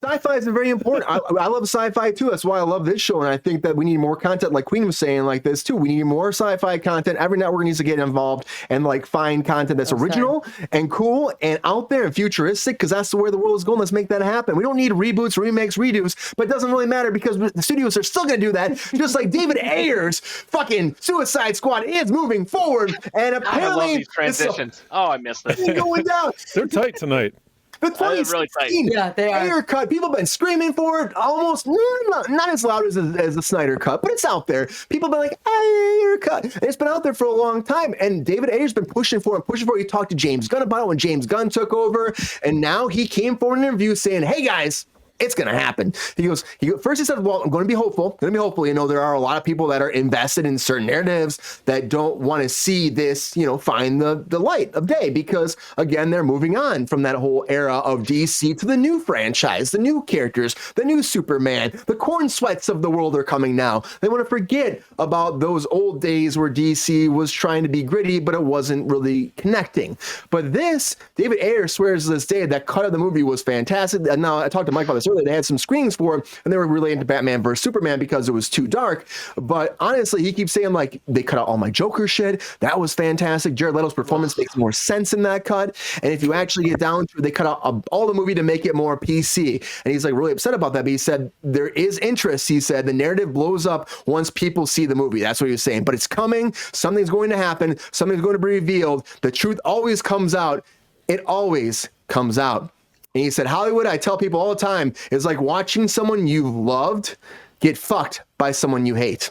Sci-fi is very important. I love sci-fi too. That's why I love this show, and I think that we need more content, like Queen was saying, like this too. We need more sci-fi content. Every network needs to get involved and like find content that's original and cool and out there and futuristic, because that's where the world is going. Let's make that happen. We don't need reboots, remakes, redos, but it doesn't really matter because the studios are still going to do that. Just like David Ayer's fucking Suicide Squad is moving forward, and apparently I love these transitions. I miss this. Going down. They're tight tonight. The 2016 Ayer cut, people have been screaming for it almost not as loud as the Snyder cut, but it's out there. People have been like, Ayer cut. And it's been out there for a long time. And David Ayer's been pushing for it. He talked to James Gunn about it when James Gunn took over. And now he came forward in an interview saying, hey guys, it's going to happen. First he said, well, I'm going to be hopeful. You know, there are a lot of people that are invested in certain narratives that don't want to see this, you know, find the light of day, because again, they're moving on from that whole era of DC to the new franchise, the new characters, the new Superman, the corn sweats of the world are coming now. They want to forget about those old days where DC was trying to be gritty, but it wasn't really connecting. But this, David Ayer swears to this day that cut of the movie was fantastic. And now I talked to Mike about this earlier. They had some screenings for it, and they were really into Batman vs Superman because it was too dark. But honestly, he keeps saying like they cut out all my Joker shit. That was fantastic. Jared Leto's performance makes more sense in that cut. And if you actually get down to it, they cut out all the movie to make it more PC. And he's like really upset about that. But he said there is interest. He said the narrative blows up once people see the movie. That's what he was saying. But it's coming. Something's going to happen. Something's going to be revealed. The truth always comes out. It always comes out. And he said, Hollywood, I tell people all the time, is like watching someone you loved get fucked by someone you hate.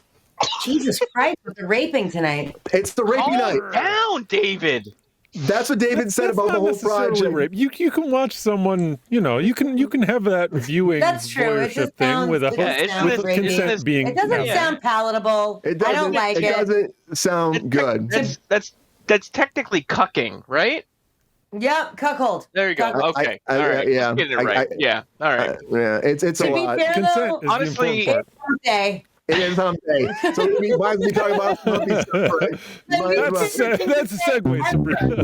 Jesus Christ, with the raping tonight. It's the raping night. Calm down, David. That's what David said about the whole project. Rape. You can watch someone, you know, you can have that viewing voyeuristic thing with consent being. It doesn't sound palatable. I don't like it. It doesn't sound good. That's technically cucking, right? Yep, cuckold. There you go. Okay. All right. Yeah. Getting it right. Yeah. All right. Yeah. It's a lot. Fair, consent though, honestly, it's someday. It is someday. So why are we talking about puppy stuff? Right? That's a segue, Sabrina.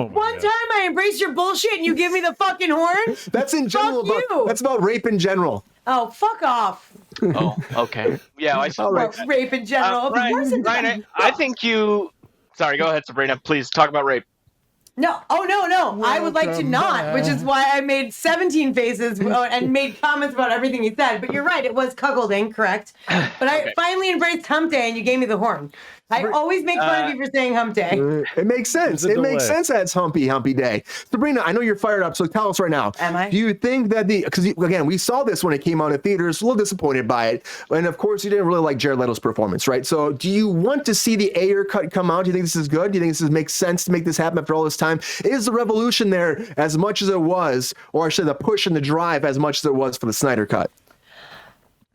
One time I embrace your bullshit and you give me the fucking horn? That's in general. That's about rape in general. Oh, fuck off. Oh, okay. Yeah, I saw rape in general. Ryan, I think you... Sorry, go ahead, Sabrina. Please talk about rape. No. Oh, no. I would like to not, which is why I made 17 faces and made comments about everything he said. But you're right. It was cuckolding, correct. But I finally embraced hump day and you gave me the horn. I always make fun of you for saying hump day. It makes sense. It makes sense that it's humpy day. Sabrina, I know you're fired up, so tell us right now. Am I? Do you think that because again, we saw this when it came out in theaters, a little disappointed by it. And of course, you didn't really like Jared Leto's performance, right? So do you want to see the Ayer cut come out? Do you think this is good? Do you think this makes sense to make this happen after all this time? Is the revolution there as much as it was, or actually the push and the drive as much as it was for the Snyder cut?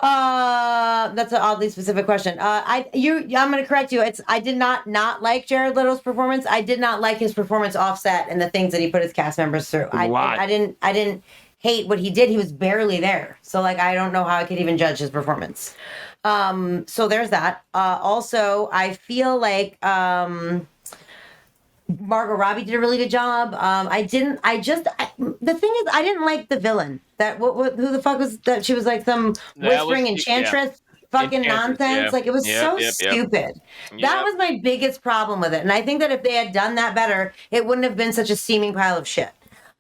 That's an oddly specific question. I'm going to correct you. I did not like Jared Leto's performance. I did not like his performance Offset and the things that he put his cast members through. I didn't hate what he did. He was barely there. So like, I don't know how I could even judge his performance. So there's that. Also, I feel like, Margot Robbie did a really good job. The thing is, I didn't like the villain. Who the fuck was that? She was like some whispering enchantress, fucking nonsense. Yeah. Like it was stupid. Yeah. That was my biggest problem with it. And I think that if they had done that better, it wouldn't have been such a steaming pile of shit.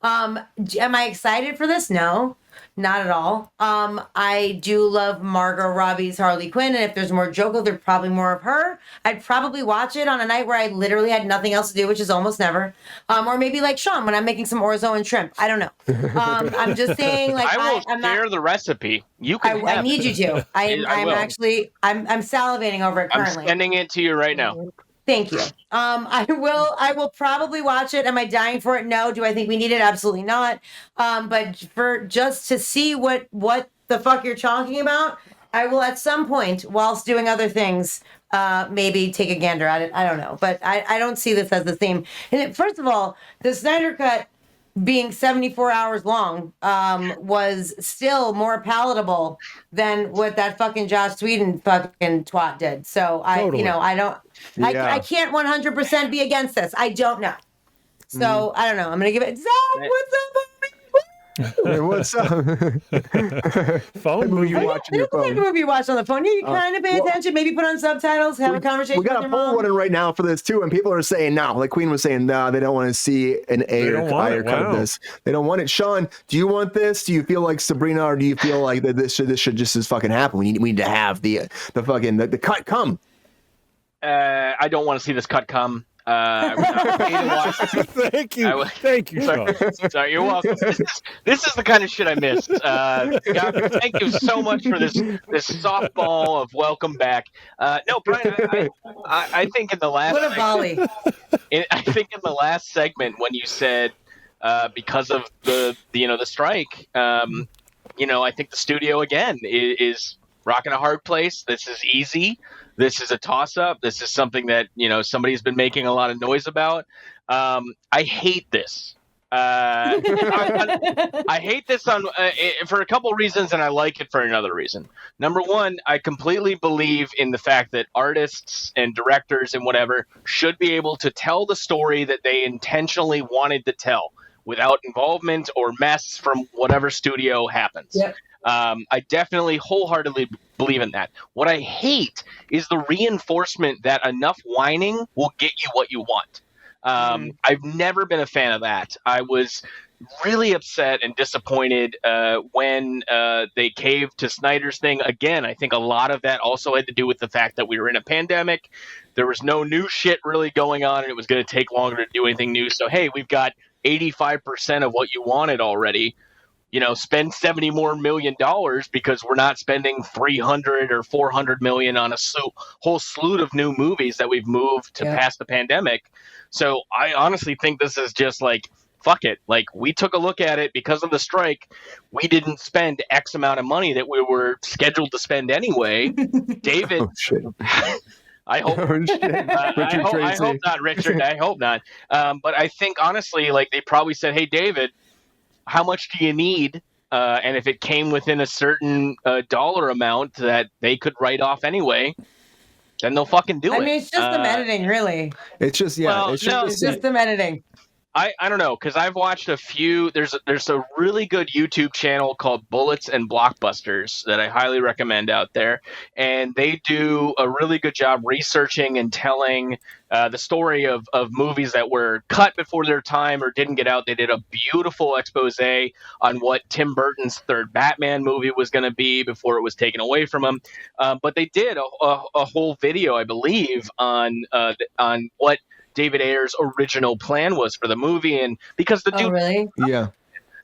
Am I excited for this? No. Not at all. I do love Margot Robbie's Harley Quinn, and if there's more Joker, there's probably more of her. I'd probably watch it on a night where I literally had nothing else to do, which is almost never. Or maybe like Sean when I'm making some orzo and shrimp. I don't know. I'm just saying, like I'm share the recipe. You can. I need you to. I'm salivating over it currently. I'm sending it to you right now. Thank you. I will probably watch it. Am I dying for it? No. Do I think we need it? Absolutely not. But for just to see what the fuck you're talking about, I will at some point, whilst doing other things, maybe take a gander at it. I don't know. But I don't see this as the same. And first of all, the Snyder Cut being 74 hours long was still more palatable than what that fucking Joss Whedon fucking twat did. So I can't 100% be against this. I don't know. So I don't know. I'm gonna give it. Zach, what's up, What's up? Phone movie you watch on your phone. Like a movie you watch on the phone. You kind of pay attention. Maybe put on subtitles. Have a conversation. We got a poll running right now for this too, and people are saying no. Like Queen was saying, no, they don't want to see an Ayer cut of this. They don't want it. Sean, do you want this? Do you feel like Sabrina, or do you feel like that this should just as fucking happen? We need to have the cut come. I don't want to see this cut come. Thank you, Sean. Sorry, you're welcome. This is the kind of shit I missed. God, thank you so much for this softball of welcome back. No, Brian, I think in the last what a volley. I think in the last segment when you said because of the strike, I think the studio again is rocking a hard place. This is easy. This is a toss-up. This is something that somebody's been making a lot of noise about. I hate this. I hate this for a couple reasons, and I like it for another reason. Number one, I completely believe in the fact that artists and directors and whatever should be able to tell the story that they intentionally wanted to tell without involvement or mess from whatever studio happens. Yep. I definitely wholeheartedly believe in that. What I hate is the reinforcement that enough whining will get you what you want. I've never been a fan of that. I was really upset and disappointed when they caved to Snyder's thing. Again, I think a lot of that also had to do with the fact that we were in a pandemic. There was no new shit really going on, and it was going to take longer to do anything new. So, hey, we've got 85% of what you wanted already. Spend $70 million more because we're not spending 300 or 400 million on a whole slew of new movies that we've moved to past the pandemic. So I honestly think this is just like, fuck it. Like, we took a look at it because of the strike. We didn't spend X amount of money that we were scheduled to spend anyway. David, I hope, I hope not, Richard. I hope not. But I think honestly, like, they probably said, hey, David, how much do you need? And if it came within a certain dollar amount that they could write off anyway, then they'll fucking do it. I mean, it's just the editing, really. It's just, it's just the editing. I don't know, because I've watched a few. There's a really good YouTube channel called Bullets and Blockbusters that I highly recommend out there, and they do a really good job researching and telling the story of movies that were cut before their time or didn't get out. They did a beautiful expose on what Tim Burton's third Batman movie was going to be before it was taken away from him. But they did a whole video, I believe, on what David Ayer's original plan was for the movie, and because the dude, really? Yeah,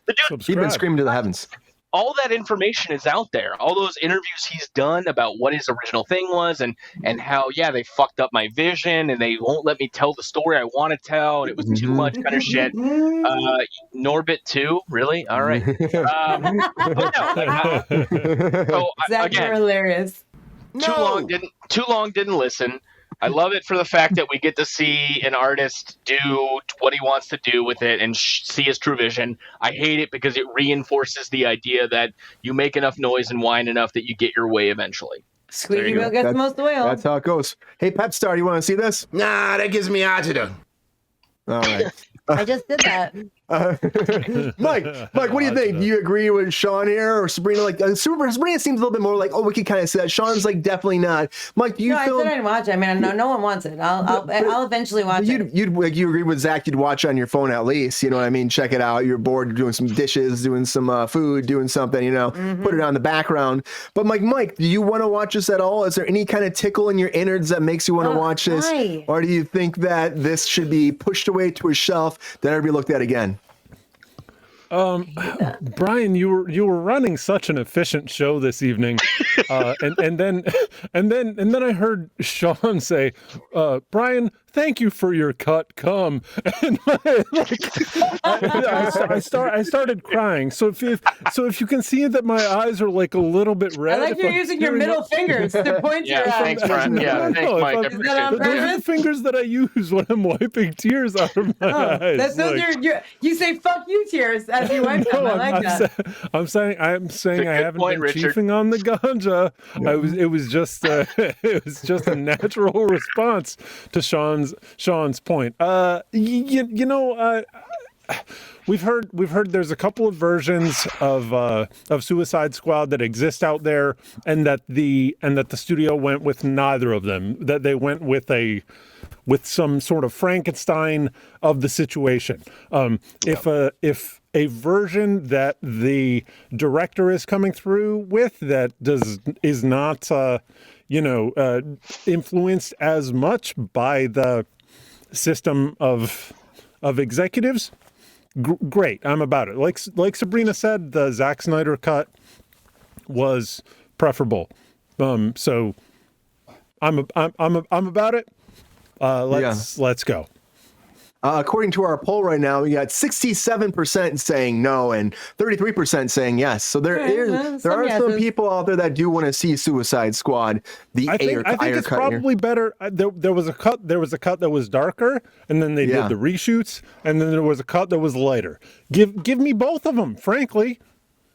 the dude, he's been screaming to the heavens. All that information is out there. All those interviews he's done about what his original thing was, and how they fucked up my vision, and they won't let me tell the story I want to tell, and it was too much kind of shit. Norbit 2, really? All right. But no, so again, hilarious. Too long didn't listen. I love it for the fact that we get to see an artist do what he wants to do with it and see his true vision. I hate it because it reinforces the idea that you make enough noise and whine enough that you get your way eventually. Squeaky wheel gets the most oil. That's how it goes. Hey, Pep Star, you want to see this? Nah, that gives me agita. All right. I just did that. Mike, what do you think? Do you agree with Sean here or Sabrina? Like, Sabrina seems a little bit more like, we could kind of say that. Sean's like definitely not. Mike, do you feel? I said I'd watch it. I mean, no one wants it. I'll eventually watch it. You agree with Zach? You'd watch it on your phone at least. You know what I mean? Check it out. You're bored, doing some dishes, doing some food, doing something. Put it on the background. But Mike, do you want to watch this at all? Is there any kind of tickle in your innards that makes you want to watch this, or do you think that this should be pushed away to a shelf that never be looked at again? Brian, you were running such an efficient show this evening, and then I heard Sean say, Brian, thank you for your cut. Come, and I started crying. So if you can see that my eyes are like a little bit red. I like you're using your middle fingers to point your eyes. Thanks, Brian. Yeah, thanks, Mike. Is that on those are the fingers that I use when I'm wiping tears out of my eyes. You say "fuck you" tears as you wipe them. I like that. I'm saying I haven't been chiefing on the ganja. Yeah. It was just a natural response to Sean's point. we've heard there's a couple of versions of Suicide Squad that exist out there, and that the studio went with neither of them. That they went with some sort of Frankenstein of the situation. If a version that the director is coming through with that is not influenced as much by the system of executives, great, I'm about it. Like Sabrina said, the Zack Snyder cut was preferable. So I'm about it. Let's go. According to our poll right now, we got 67% saying no and 33% saying yes. So there are some people out there that do want to see Suicide Squad. I think it's probably better. There was a cut that was darker, and then they did the reshoots, and then there was a cut that was lighter. Give me both of them, frankly.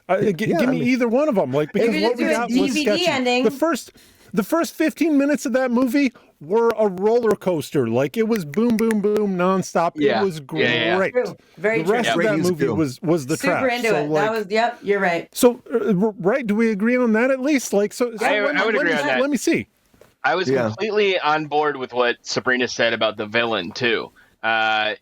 Give me either one of them, because what we got was sketchy. Ending. The first 15 minutes of that movie were a roller coaster. It was boom, boom, boom, nonstop. Yeah. It was great. Yeah. True. Very the rest of that movie was the trash. Super into it. That was, you're right. So, right, do we agree on that at least? I would agree on that. Let me see. I was completely on board with what Sabrina said about the villain, too. I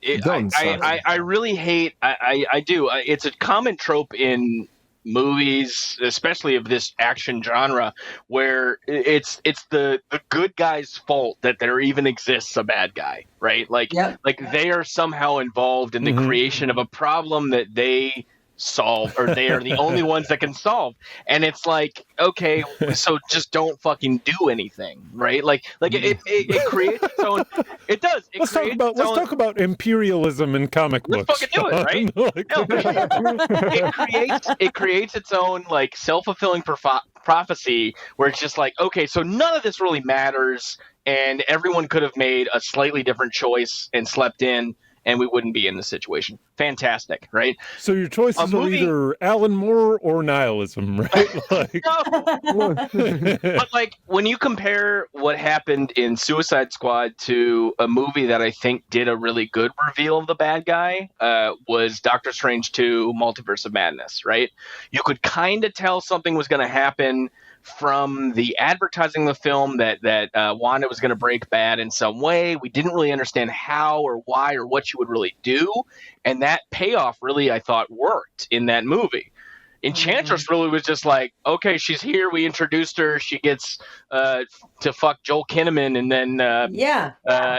really hate, I do. It's a common trope in movies, especially of this action genre, where it's the good guy's fault that there even exists a bad guy, right? They are somehow involved in the creation of a problem that they solve, or they are the only ones that can solve. And it's okay, so just don't fucking do anything, right? It creates its own. It does. Let's talk about imperialism in comic books. Let's fucking do it, right? It creates its own self-fulfilling prophecy, where it's just okay, so none of this really matters, and everyone could have made a slightly different choice and slept in, and we wouldn't be in this situation. Fantastic, right? So your choices are either Alan Moore or nihilism, right? But when you compare what happened in Suicide Squad to a movie that I think did a really good reveal of the bad guy, was Doctor Strange 2: Multiverse of Madness, right? You could kind of tell something was going to happen from the advertising of the film, that Wanda was going to break bad in some way. We didn't really understand how or why or what she would really do. And that payoff really, I thought, worked in that movie. Enchantress really was just okay, she's here. We introduced her. She gets to fuck Joel Kinnaman, and then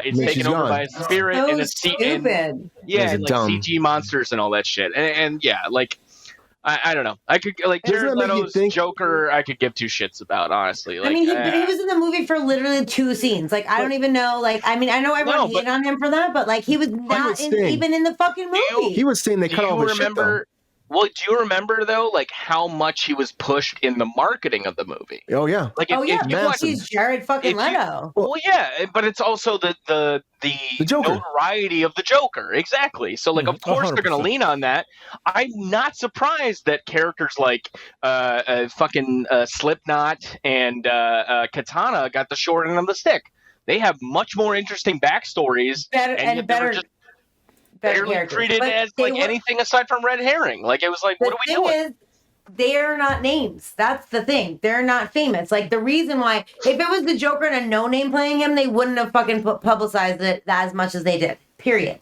it's taken over by a spirit and a stupid. CG monsters and all that shit. And I don't know. I could Jared Leto's Joker. I could give two shits about, honestly. He was in the movie for literally 2 scenes. I don't even know. I know everyone hated on him for that, but he was not even in the fucking movie. He was saying they cut all the shit. Well, do you remember though, how much he was pushed in the marketing of the movie? Oh yeah. He's Jared fucking Leto. But it's also the Joker. Notoriety of the Joker. Exactly. So of course 100%. They're going to lean on that. I'm not surprised that characters like Slipknot and Katana got the short end of the stick. They have much more interesting backstories better barely treated as anything aside from red herring. It was what are we doing? They're not names. That's the thing. They're not famous. The reason why, if it was the Joker and a no-name playing him, they wouldn't have fucking publicized it as much as they did. Period.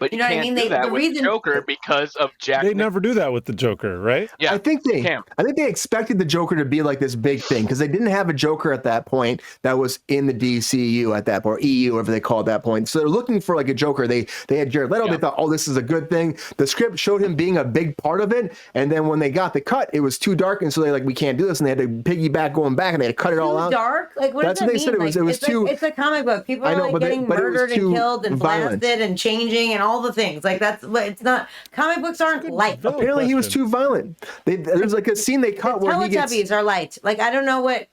But you know what I mean? Do that with the Joker because of Jack. They never do that with the Joker, right? Yeah, I think they expected the Joker to be this big thing, because they didn't have a Joker at that point that was in the DCU at that point, or EU, whatever they call it at that point. So they're looking for a Joker. They had Jared Leto. Yeah. They thought, oh, this is a good thing. The script showed him being a big part of it, and then when they got the cut, it was too dark, and so they we can't do this, and they had to piggyback going back, and they had to cut it all out. Dark? What does that mean? They said it was too. It's a comic book. People are getting murdered and killed and blasted and changing and all the things. It's not. Comic books aren't light. Apparently, he was too violent. There's a scene they cut where he gets. Teletubbies are light. I don't know what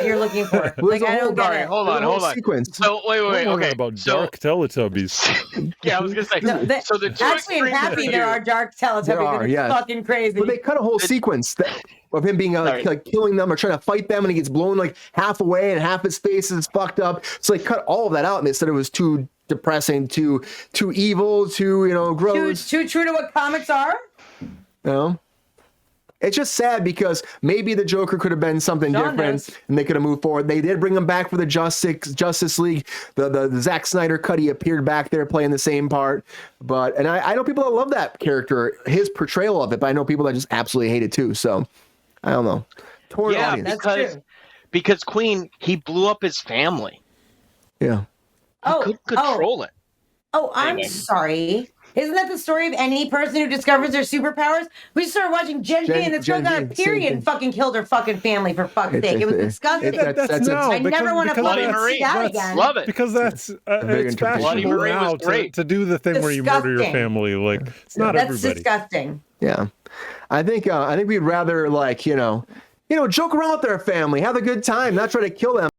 you're looking for. I don't get it. Hold on. Sequence. So wait. Okay. About dark Teletubbies. Yeah, I was gonna say. So the two actually, in Happy, there are dark Teletubbies. It's fucking crazy. But they cut a whole sequence of him being killing them or trying to fight them, and he gets blown half away, and half his face is fucked up. So they cut all of that out, and they said it was too depressing, too evil, too gross. Too true to what comics are. It's just sad because maybe the Joker could have been something different and they could have moved forward. They did bring him back for the Justice League. The Zack Snyder cut, he appeared back there playing the same part. And I know people that love that character, his portrayal of it, but I know people that just absolutely hate it too. So I don't know. Torn audience. Because Queen, he blew up his family. Yeah. He couldn't control it. Oh, I'm sorry. Isn't that the story of any person who discovers their superpowers? We started watching Gen Z and this girl got a period and fucking killed her fucking family for fuck's sake. It was disgusting. I never want to fucking see that again. Love it. Because it's fashionable now to do the thing where you murder your family. Like, it's not everybody. That's disgusting. Yeah. I think we'd rather joke around with our family, have a good time, not try to kill them.